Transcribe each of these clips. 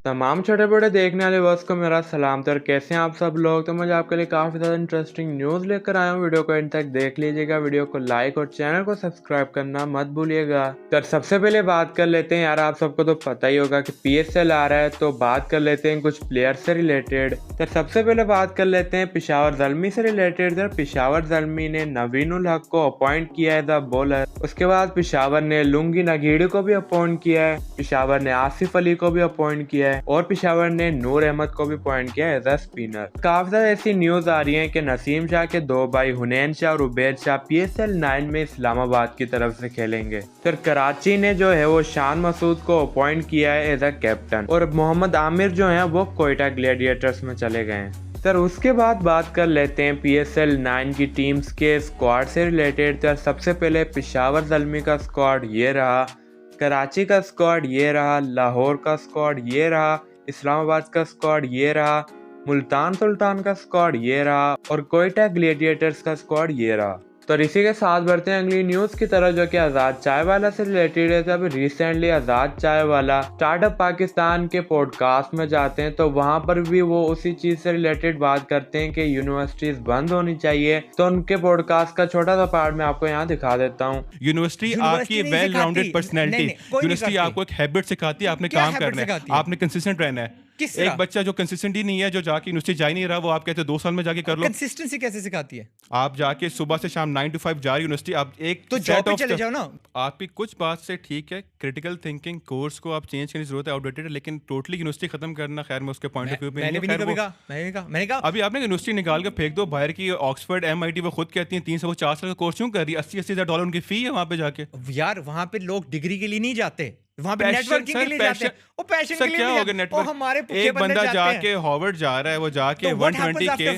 तमाम छोटे बड़े देखने वाले बस को मेरा सलाम। तो कैसे हैं आप सब लोग। तो मुझे आपके लिए काफ़ी ज़्यादा इंटरेस्टिंग न्यूज़ लेकर आया हूँ। वीडियो को एंड तक देख लीजिएगा, वीडियो को लाइक और चैनल को सब्सक्राइब करना मत भूलिएगा। तो सबसे पहले बात कर लेते हैं यार, आप सबको तो पता ही होगा कि PSL आ रहा है, तो बात कर लेते हैं कुछ प्लेयर से रिलेटेड। तो सबसे पहले बात कर लेते हैं पेशावर ज़ल्मी से रिलेटेड। तो पेशावर ज़ल्मी ने नवीन उल हक को अपॉइंट किया है द बॉलर। उसके बाद पेशावर ने लुंगी नगीड़ी को भी अपॉइंट किया है, पेशावर ने आसिफ अली को भी अपॉइंट किया है और पेशावर ने नूर अहमद को भी अपॉइंट किया है एज अ स्पिनर। काफी ज्यादा ऐसी न्यूज आ रही है कि नसीम शाह के दो भाई हुनैन शाह और उबैद शाह PSL 9 में इस्लामाबाद की तरफ से खेलेंगे। फिर कराची ने जो है वो शान मसूद को अपॉइंट किया है एज अ कैप्टन और मोहम्मद आमिर जो है वो कोयटा ग्लैडिएटर्स में चले गए हैं। सर उसके बाद बात कर लेते हैं PSL 9 की टीम्स के स्क्वाड से रिलेटेड। तो सबसे पहले पेशावर ज़ल्मी का स्क्वाड ये रहा, कराची का स्क्वाड ये रहा, लाहौर का स्क्वाड ये रहा, इस्लामाबाद का स्क्वाड ये रहा, मुल्तान सुल्तान का स्क्वाड ये रहा और कोयटा ग्लैडिएटर्स का स्क्वाड ये रहा। तो इसी के साथ बढ़ते हैं अगली न्यूज की तरफ जो कि आज़ाद चाय वाला से रिलेटेड है। तो अभी रिसेंटली आज़ाद चाय वाला स्टार्टअप पाकिस्तान के पॉडकास्ट में जाते हैं, तो वहां पर भी वो उसी चीज से रिलेटेड बात करते हैं कि यूनिवर्सिटीज बंद होनी चाहिए। तो उनके पॉडकास्ट का छोटा सा पार्ट मैं आपको यहाँ दिखा देता हूँ। यूनिवर्सिटी आपकी वेल राउंडेड पर्सनैलिटी, यूनिवर्सिटी आपको एक हैबिट सिखाती है, आपने काम करना है, आपने कंसिस्टेंट रहना है। एक बच्चा जो कंसिस्टेंट ही नहीं है, जो जाके यूनिवर्सिटी जा ही नहीं रहा, वो आप कहते हैं 2 साल में जाके कर लो। कंसिस्टेंसी कैसे सिखाती है? आप जाके सुबह से शाम 9 to 5 जा रही यूनिवर्सिटी, आप एक तो जॉब पे चले जाओ ना। आपकी कुछ बात से ठीक है, क्रिटिकल थिंकिंग कोर्स को आप चेंज करने की जरूरत है, आउटडेटेड है, लेकिन टोटली यूनिवर्सिटी खत्म करना, खैर मैं उसके पॉइंट ऑफ व्यू पे मैंने कहा अभी आपने यूनिवर्सिटी निकाल के फेंक दो बाहर की। ऑक्सफोर्ड MIT वो खुद कहती है 300-4 साल का कोर्स क्यों कर रही है? 80-80 हज़ार डॉलर उनकी फी है वहां पे जाके। यार वहां पे लोग डिग्री के लिए नहीं जाते, वहां पे नेटवर्किंग के लिए जाते हैं। वो पैशन के लिए क्या हो गया नेटवर्क? हमारे एक बंदा जाके हार्वर्ड जा रहा है, वो जाके 120 के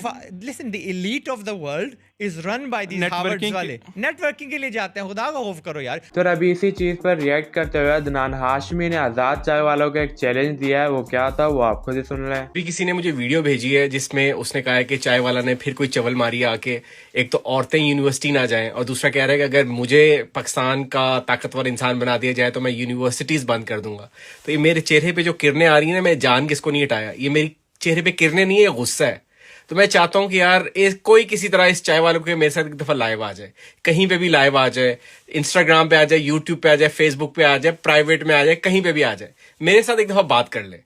listen the elite of the world is run by these Harvard वाले नेटवर्किंग के लिए जाते हैं। खुदा का खौफ करो यार। तो अभी इसी चीज पर रिएक्ट करते हुए अदनान हाशमी ने आज़ाद चाय वालों को एक चैलेंज दिया है। वो क्या था वो आप खुद ही सुन लें। अभी किसी ने मुझे वीडियो भेजी है जिसमें उसने कहा है कि चाय वाला ने फिर कोई चवल मारी आके, एक तो औरतें यूनिवर्सिटी ना जाएं और दूसरा कह रहा है कि अगर मुझे पाकिस्तान का ताकतवर इंसान बना दिया जाए तो मैं यूनिवर्सिटीज बंद कर दूंगा। तो ये मेरे चेहरे पे जो किरणें आ रही है ना, मैं जान के इसको नहीं हटाया, ये मेरी चेहरे पे किरणें नहीं है, गुस्सा है। तो मैं चाहता हूं कि यार कोई किसी तरह इस चाय वालों के मेरे साथ एक दफा लाइव आ जाए, कहीं पे भी लाइव आ जाए, इंस्टाग्राम पे आ जाए, यूट्यूब पे आ जाए, फेसबुक पे आ जाए, प्राइवेट में आ जाए, कहीं पे भी आ जाए, मेरे साथ एक दफा बात कर ले,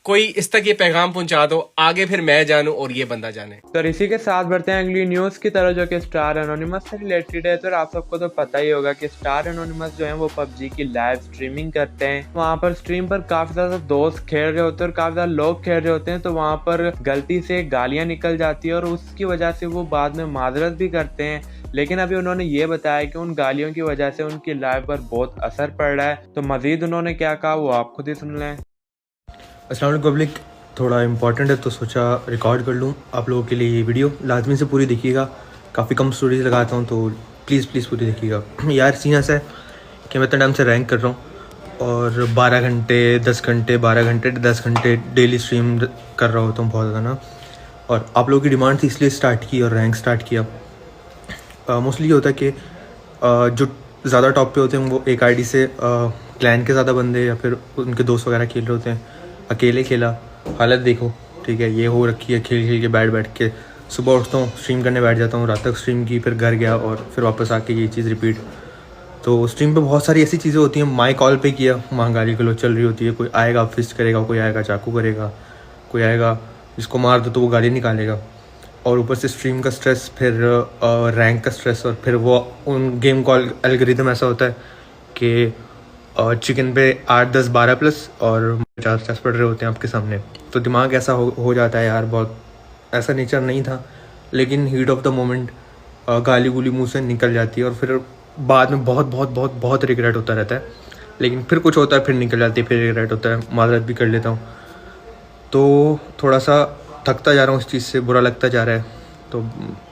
कोई इस तक ये पैगाम पहुंचा दो, आगे फिर मैं जानूं और ये बंदा जाने। तो इसी के साथ बढ़ते हैं अगली न्यूज की तरफ जो कि स्टार एनोनिमस से रिलेटेड है। तो आप सबको तो पता ही होगा कि स्टार एनोनिमस जो है वो PUBG की लाइव स्ट्रीमिंग करते हैं। वहाँ पर स्ट्रीम पर काफी ज्यादा दोस्त खेल रहे होते हैं और काफी ज्यादा लोग खेल रहे होते हैं, तो वहाँ पर गलती से गालियां निकल जाती है और उसकी वजह से वो बाद में माजरत भी करते हैं। लेकिन अभी उन्होंने ये बताया कि उन गालियों की वजह से उनकी लाइफ पर बहुत असर पड़ रहा है। तो मजीद उन्होंने क्या कहा वो आप खुद ही सुन लें। अस्सलाम वालेकुम पब्लिक, थोड़ा इंपॉर्टेंट है तो सोचा रिकॉर्ड कर लूँ आप लोगों के लिए। ये वीडियो लाजमी से पूरी देखिएगा, काफ़ी कम स्टोरीज लगाता हूँ तो प्लीज़ पूरी देखिएगा। यार सीन ऐसा है कि मैं इतना टाइम से रैंक कर रहा हूँ और 12 घंटे 10 घंटे 12 घंटे 10 घंटे डेली स्ट्रीम कर रहा होता हूँ बहुत ज़्यादा ना। और आप लोगों की डिमांड थी इसलिए स्टार्ट की और रैंक स्टार्ट किया। मोस्टली ये होता है कि जो ज़्यादा टॉप पे होते हैं वो एक ID से क्लैन के ज़्यादा बंदे या फिर उनके दोस्त वगैरह खेल रहे होते हैं। अकेले खेला हालत देखो, ठीक है, ये हो रखी है, खेल के बैठ के सुबह उठता हूँ, स्ट्रीम करने बैठ जाता हूँ, रात तक स्ट्रीम की, फिर घर गया और फिर वापस आके ये चीज़ रिपीट। तो स्ट्रीम पे बहुत सारी ऐसी चीज़ें होती हैं। माई कॉल पे किया, वहाँ गाली गलौज चल रही होती है, कोई आएगा फिस्ट करेगा, कोई आएगा चाकू करेगा, कोई आएगा जिसको मार दो तो वो गाली निकालेगा, और ऊपर से स्ट्रीम का स्ट्रेस, फिर रैंक का स्ट्रेस, और फिर वो उन गेम कॉल एल्गोरिथम ऐसा होता है कि चिकन पे 8 10 12 प्लस और 50 पड़ रहे होते हैं आपके सामने। तो दिमाग ऐसा हो जाता है यार, बहुत ऐसा नेचर नहीं था, लेकिन हीट ऑफ द मोमेंट गाली गुली मुंह से निकल जाती है और फिर बाद में बहुत बहुत बहुत बहुत रिग्रेट होता रहता है। लेकिन फिर कुछ होता है, फिर निकल जाती है, फिर रिग्रेट होता है, माजरत भी कर लेता हूँ। तो थोड़ा सा थकता जा रहा हूँ इस चीज़ से, बुरा लगता जा रहा है। तो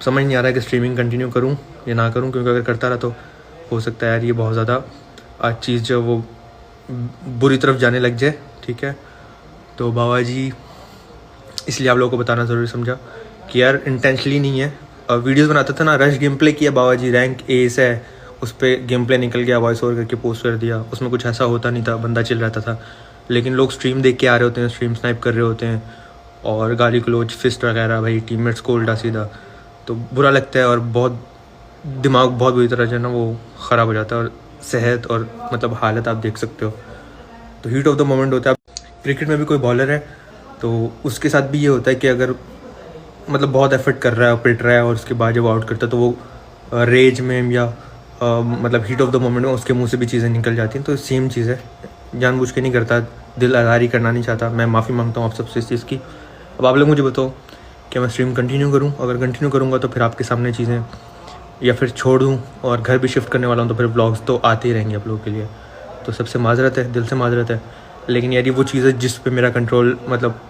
समझ नहीं आ रहा है कि स्ट्रीमिंग कंटिन्यू करूँ या ना करूँ, क्योंकि अगर करता रहा तो हो सकता है यार ये बहुत ज़्यादा आज चीज़ जो वो बुरी तरफ जाने लग जाए, ठीक है। तो बाबा जी इसलिए आप लोगों को बताना ज़रूरी समझा कि यार इंटेंशनली नहीं है। वीडियोस बनाता था ना, रश गेम प्ले किया बाबा जी, रैंक एस है, उस पर गेम प्ले निकल गया, वॉइस ओवर करके पोस्ट कर दिया, उसमें कुछ ऐसा होता नहीं था, बंदा चिल रहता था। लेकिन लोग स्ट्रीम देख के आ रहे होते हैं, स्ट्रीम स्नाइप कर रहे होते हैं और गाली गलौज फिस्ट वगैरह, भाई टीममेट्स को उल्टा सीधा, तो बुरा लगता है और बहुत दिमाग बहुत बुरी तरह से ना वो ख़राब हो जाता है और सेहत और मतलब हालत आप देख सकते हो। तो हीट ऑफ द मोमेंट होता है। क्रिकेट में भी कोई बॉलर है तो उसके साथ भी ये होता है कि अगर मतलब बहुत एफर्ट कर रहा है, पिट रहा है और उसके बाद जब आउट करता है तो वो रेज में या मतलब हीट ऑफ द मोमेंट में उसके मुंह से भी चीज़ें निकल जाती हैं। तो सेम चीज़ है, जानबूझ के नहीं करता, दिल आज़ारी करना नहीं चाहता। मैं माफ़ी मांगता हूँ आप सबसे इस चीज़ की। अब आप लोग मुझे बताओ कि मैं स्ट्रीम कंटिन्यू करूँ? अगर कंटिन्यू करूँगा तो फिर आपके सामने चीज़ें, या फिर छोड़ दूँ और घर भी शिफ्ट करने वाला हूँ तो फिर ब्लॉग्स तो आते ही रहेंगे आप लोगों के लिए। तो सबसे माजरत है, दिल से माजरत है। लेकिन यार ये वो चीज़ है जिस पे मेरा कंट्रोल मतलब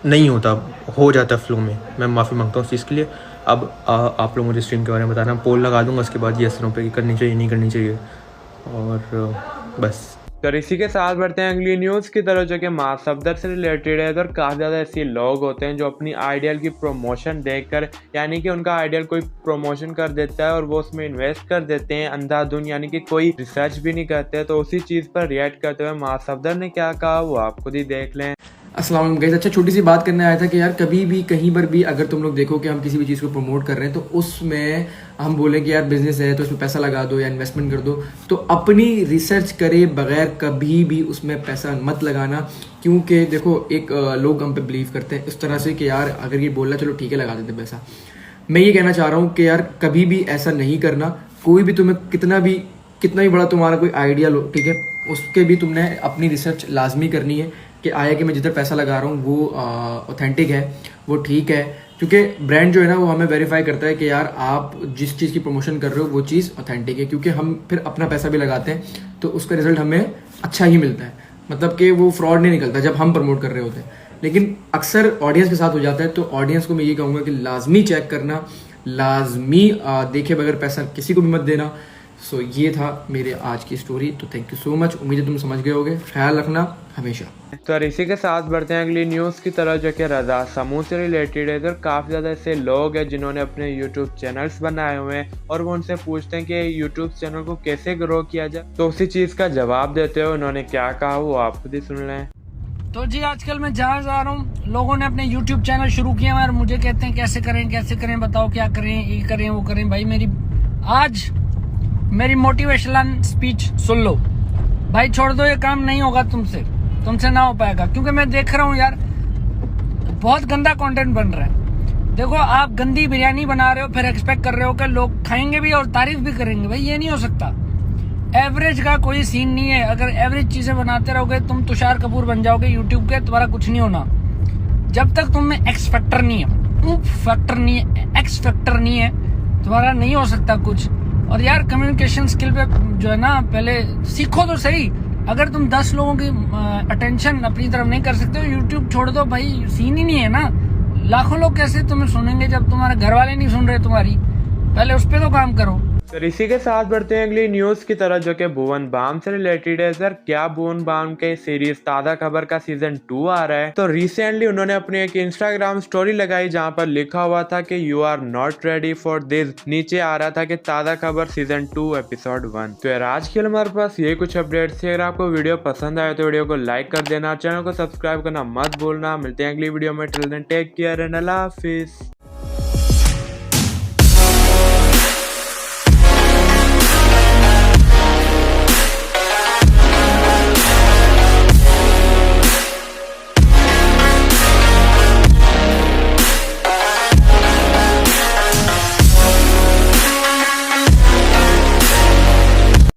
नहीं होता, हो जाता फ्लो में। मैं माफ़ी मांगता हूँ उस चीज़ के लिए। अब आप लोग मुझे स्ट्रीम के बारे में बताना, पोल लगा दूँगा उसके बाद ये असरों पे कि करनी चाहिए नहीं करनी चाहिए, और बस। तो इसी के साथ बढ़ते हैं अगली न्यूज़ की तरफ जो कि माँ सफदर से रिलेटेड है। और काफ़ी ज़्यादा ऐसे लोग होते हैं जो अपनी आइडियल की प्रमोशन देखकर, यानी कि उनका आइडियल कोई प्रमोशन कर देता है और वो उसमें इन्वेस्ट कर देते हैं अंधाधुन, यानी कि कोई रिसर्च भी नहीं करते। तो उसी चीज़ पर रिएक्ट करते हुए माँ सफदर ने क्या कहा वो आप खुद ही देख लें। अस्सलाम वालेकुम गाइस। अच्छा, छोटी सी बात करने आया था कि यार कभी भी कहीं पर भी अगर तुम लोग देखो कि हम किसी भी चीज़ को प्रमोट कर रहे हैं तो उसमें हम बोलें कि यार बिजनेस है तो उसमें पैसा लगा दो या इन्वेस्टमेंट कर दो, तो अपनी रिसर्च करे बगैर कभी भी उसमें पैसा मत लगाना। क्योंकि देखो एक लोग हम पे बिलीव करते हैं इस तरह से कि यार अगर ये बोल रहा चलो ठीक है लगा देते पैसा। मैं ये कहना चाह रहा हूँ कि यार कभी भी ऐसा नहीं करना। कोई भी तुम्हें कितना भी बड़ा तुम्हारा कोई आइडिया लो, ठीक है, उसके भी तुमने अपनी रिसर्च लाजमी करनी है कि आया कि मैं जिधर पैसा लगा रहा हूँ वो ऑथेंटिक है, वो ठीक है। क्योंकि ब्रांड जो है ना वो हमें वेरीफाई करता है कि यार आप जिस चीज़ की प्रमोशन कर रहे हो वो चीज़ ऑथेंटिक है। क्योंकि हम फिर अपना पैसा भी लगाते हैं तो उसका रिजल्ट हमें अच्छा ही मिलता है, मतलब कि वो फ्रॉड नहीं निकलता जब हम प्रमोट कर रहे होते हैं। लेकिन अक्सर ऑडियंस के साथ हो जाता है। तो ऑडियंस को मैं ये कहूँगा कि लाजमी चेक करना, लाजमी देखे बगैर पैसा किसी को भी मत देना। सो ये था मेरे आज की स्टोरी। तो थैंक यू सो मच, उम्मीद है तुम समझ गए होगे। ख्याल रखना हमेशा। तो इसी के साथ बढ़ते हैं अगली न्यूज़ की तरफ जो कि रजा समूह से रिलेटेड है। तो काफ़ी ज़्यादा ऐसे लोग हैं जिन्होंने अपने यूट्यूब चैनल्स बनाए हुए हैं और वो उनसे पूछते हैं कि यूट्यूब चैनल को कैसे ग्रो किया जाए। तो उसी चीज़ का जवाब देते हुए उन्होंने क्या कहा वो आप खुद ही सुन लें। तो जी आजकल मैं जहाँ जा रहा हूँ लोगों ने अपने यूट्यूब चैनल शुरू किए हैं और मुझे कहते हैं कैसे करें बताओ, क्या करें, ये करें वो करें। भाई मेरी मोटिवेशनल स्पीच सुन लो भाई, छोड़ दो ये काम, नहीं होगा तुमसे ना हो पाएगा। क्योंकि मैं देख रहा हूँ यार बहुत गंदा कंटेंट बन रहा है। देखो आप गंदी बिरयानी बना रहे हो फिर एक्सपेक्ट कर रहे हो कि लोग खाएंगे भी और तारीफ भी करेंगे, भाई ये नहीं हो सकता। एवरेज का कोई सीन नहीं है। अगर एवरेज चीजें बनाते रहोगे तुम तुषार कपूर बन जाओगे यूट्यूब के, तुम्हारा कुछ नहीं होना। जब तक तुम में एक्स फैक्टर नहीं है, एक्स फैक्टर नहीं है, तुम्हारा नहीं हो सकता कुछ। और यार कम्युनिकेशन स्किल पे जो है ना पहले सीखो तो सही। अगर तुम 10 लोगों की अटेंशन अपनी तरफ नहीं कर सकते हो, यूट्यूब छोड़ दो भाई, सीन ही नहीं है ना। लाखों लोग कैसे तुम्हें सुनेंगे जब तुम्हारे घर वाले नहीं सुन रहे तुम्हारी, पहले उस पर तो काम करो। तो इसी के साथ बढ़ते हैं अगली न्यूज की तरह जो कि भुवन बाम से रिलेटेड है। सर क्या भुवन बाम के सीरीज ताज़ा खबर का सीजन 2 आ रहा है? तो रिसेंटली उन्होंने अपनी एक इंस्टाग्राम स्टोरी लगाई जहां पर लिखा हुआ था कि you are not ready for this. नीचे आ रहा था कि ताज़ा खबर सीजन 2 एपिसोड 1। तो यार आज के लिए हमारे पास ये कुछ अपडेट्स थे। अगर आपको वीडियो पसंद आए तो वीडियो को लाइक कर देना, चैनल को सब्सक्राइब करना मत भूलना। मिलते हैं अगली वीडियो में, till then take care and अल्लाह हाफिज।